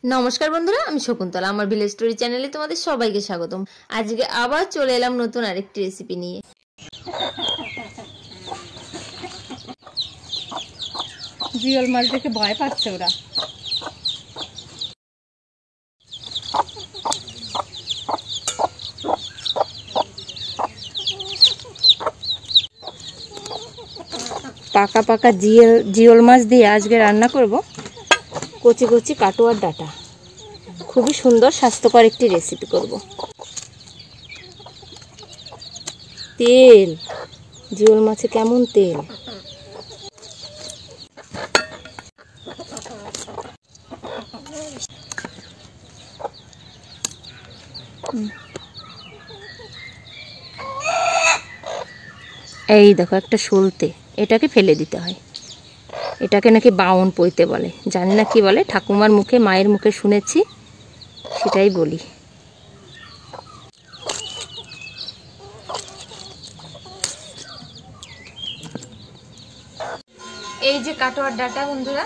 নমস্কার বন্ধুরা, আমি শকুন্তলা। আমার ভিলেজ স্টোরি চ্যানেলে তোমাদের সবাইকে স্বাগতম। আজকে আবার চলে এলাম নতুন আরেকটি রেসিপি নিয়ে। জিওল মাছ দেখে ভয় পাচ্ছে ওরা। পাকা পাকা জিওল মাছ দিয়ে আজকে রান্না করব কচি কচি কাটোয়ার ডাঁটা। খুবই সুন্দর স্বাস্থ্যকর একটি রেসিপি করব। তেল, জিওল মাছে কেমন তেল! এই দেখো একটা সলতে, এটাকে ফেলে দিতে হয়। এটাকে নাকি বাউন পইতে বলে, জানি না কি বলে, ঠাকুমার মুখে মায়ের মুখে শুনেছি, সেটাই বলি। এই যে কাটোয়ার ডাঁটা বন্ধুরা,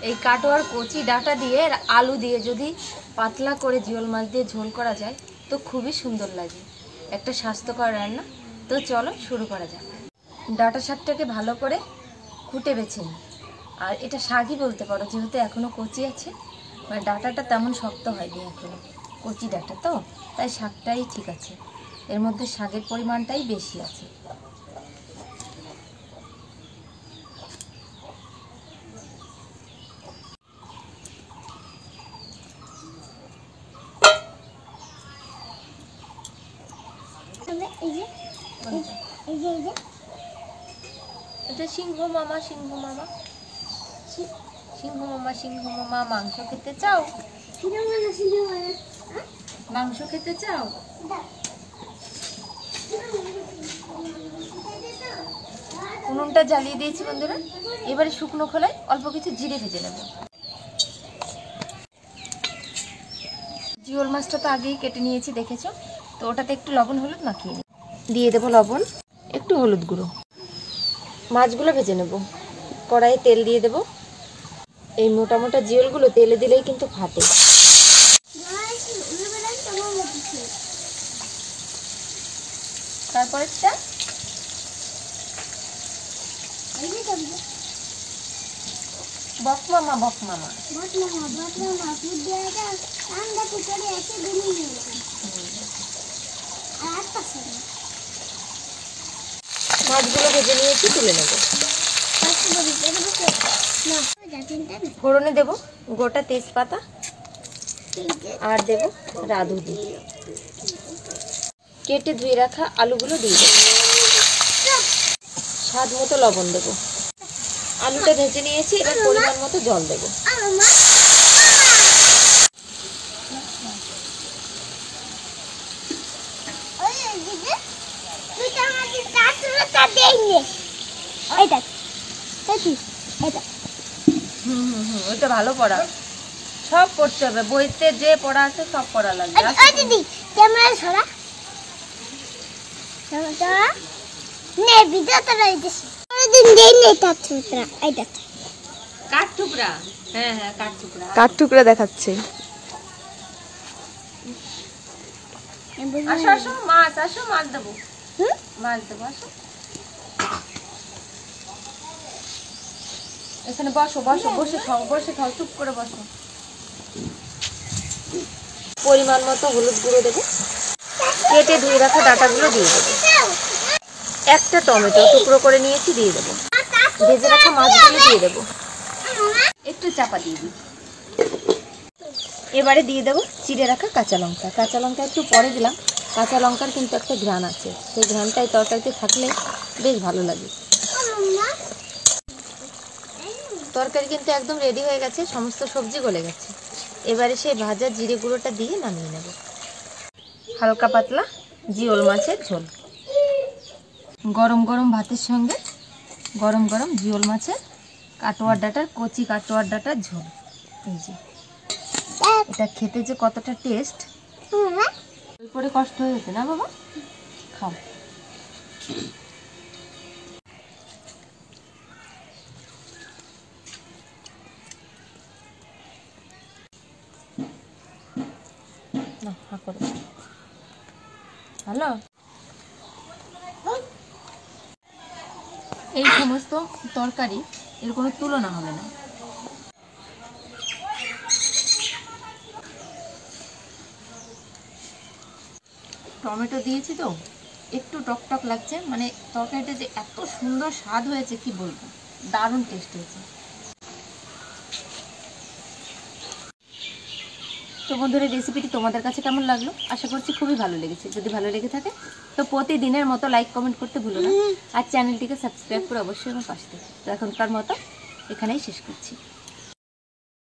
এই কাটোয়ার কচি ডাঁটা দিয়ে আলু দিয়ে যদি পাতলা করে জিওল মাছ দিয়ে ঝোল করা যায় তো খুবই সুন্দর লাগে, একটা স্বাস্থ্যকর রান্না। তো চলো শুরু করা যাক। ডাঁটা শাকটাকে ভালো করে কুটে বেছে নিই। আর এটা শাকই বলতে পারো, যেহেতু এখনও কচি আছে, মানে ডাঁটাটা তেমন শক্ত হয়নি এখনও, কচি ডাঁটা তো, তাই শাকটাই ঠিক আছে। এর মধ্যে শাকের পরিমাণটাই বেশি আছে। এটা সিংহ মামা, সিংহ মামা, সিংহ মামা, সিংহ মামা, মাংস খেতে চাও? মাংস খেতে চাও? উনুনটা জ্বালিয়ে দিয়েছি বন্ধুরা। এবারে শুকনো খোলায় অল্প কিছু জিরে ভেজে নেব। জিওল মাছটা তো আগেই কেটে নিয়েছি, দেখেছো তো। ওটাতে একটু লবণ হলুদ মাখিয়ে নিই। দিয়ে দেবো লবণ, একটু হলুদ গুঁড়ো। মাছগুলো ভেজে নেব। কড়াইয়ে তেল দিয়ে দেব। এই মোটা মোটা জিওলগুলো তেলে দিলেই কিন্তু ফাটে। তারপরেরটা বক মামা, বক মামা, মাছগুলো ভেজে নিয়েছি, তুলে নেব। ফোড়নে দেব গোটা তেজপাতা আর দেব রাঁধুনি। কেটে ধুয়ে রাখা আলুগুলো দিয়ে দেব। স্বাদ মতো লবণ দেব। আলুটা ভেজে নিয়েছি, এবার পরিমাণ মতো জল দেব। ওইটা ভালো পড়া, সব করতে হবে, বইতে যে পড়া আছে সব পড়া লাগবে। কাঠঠুকরা, হ্যাঁ হ্যাঁ, কাঠঠুকরা, কাঠঠুকরা দেখাচ্ছে। আসো আসো, মাছ, আসো মাছ দেবো, মাছ দেবো, আসো। এখানে বসো, বসো, বসে খাও, বসে খাও, চুপ করে বসো। পরিমাণ মতো হলুদ গুঁড়ো দেবো। কেটে ধুয়ে রাখা ডাঁটাগুলো দিয়ে দেবো। একটা টমেটো টুকরো করে নিয়েছি, দিয়ে দেবো। ভেজে রাখা মাছগুলো দিয়ে দেবো। একটু চাপা দিয়ে দিই। এবারে দিয়ে দেবো চিড়ে রাখা কাঁচা লঙ্কা। কাঁচা লঙ্কা একটু পরে দিলাম, কাঁচা লঙ্কার কিন্তু একটা ঘ্রাণ আছে, সেই ঘ্রাণটাই তরকারিতে থাকলে বেশ ভালো লাগে। তরকারি কিন্তু একদম রেডি হয়ে গেছে, সমস্ত সবজি গলে গেছে। এবারে সেই ভাজা জিরে গুঁড়োটা দিয়ে নামিয়ে নেব। হালকা পাতলা জিওল মাছের ঝোল, গরম গরম ভাতের সঙ্গে গরম গরম জিওল মাছের কাটোয়ার ডাঁটার, কচি কাটোয়ার ডাঁটার ঝোল। এই যে এটা খেতে যে কতটা টেস্ট, পরে কষ্ট হয়েছে না বাবা, খাও। হা করো। হ্যালো, এই সমস্ত তরকারি এর কোনো তুলনা হবে না। টমেটো দিয়েছি তো একটু টকটক লাগছে, মানে তরকারিটা যে এত সুন্দর স্বাদ হয়েছে কি বলবো, দারুণ টেস্ট হয়েছে। তো বন্ধুরা, রেসিপিটি তোমাদের কাছে কেমন লাগলো? আশা করছি খুবই ভালো লেগেছে। যদি ভালো লেগে থাকে তো প্রতিদিনের মতো লাইক কমেন্ট করতে ভুলো না, আর চ্যানেলটিকে সাবস্ক্রাইব করে অবশ্যই আমার পাশে থেকো। তো এখনকার মতো এখানেই শেষ করছি।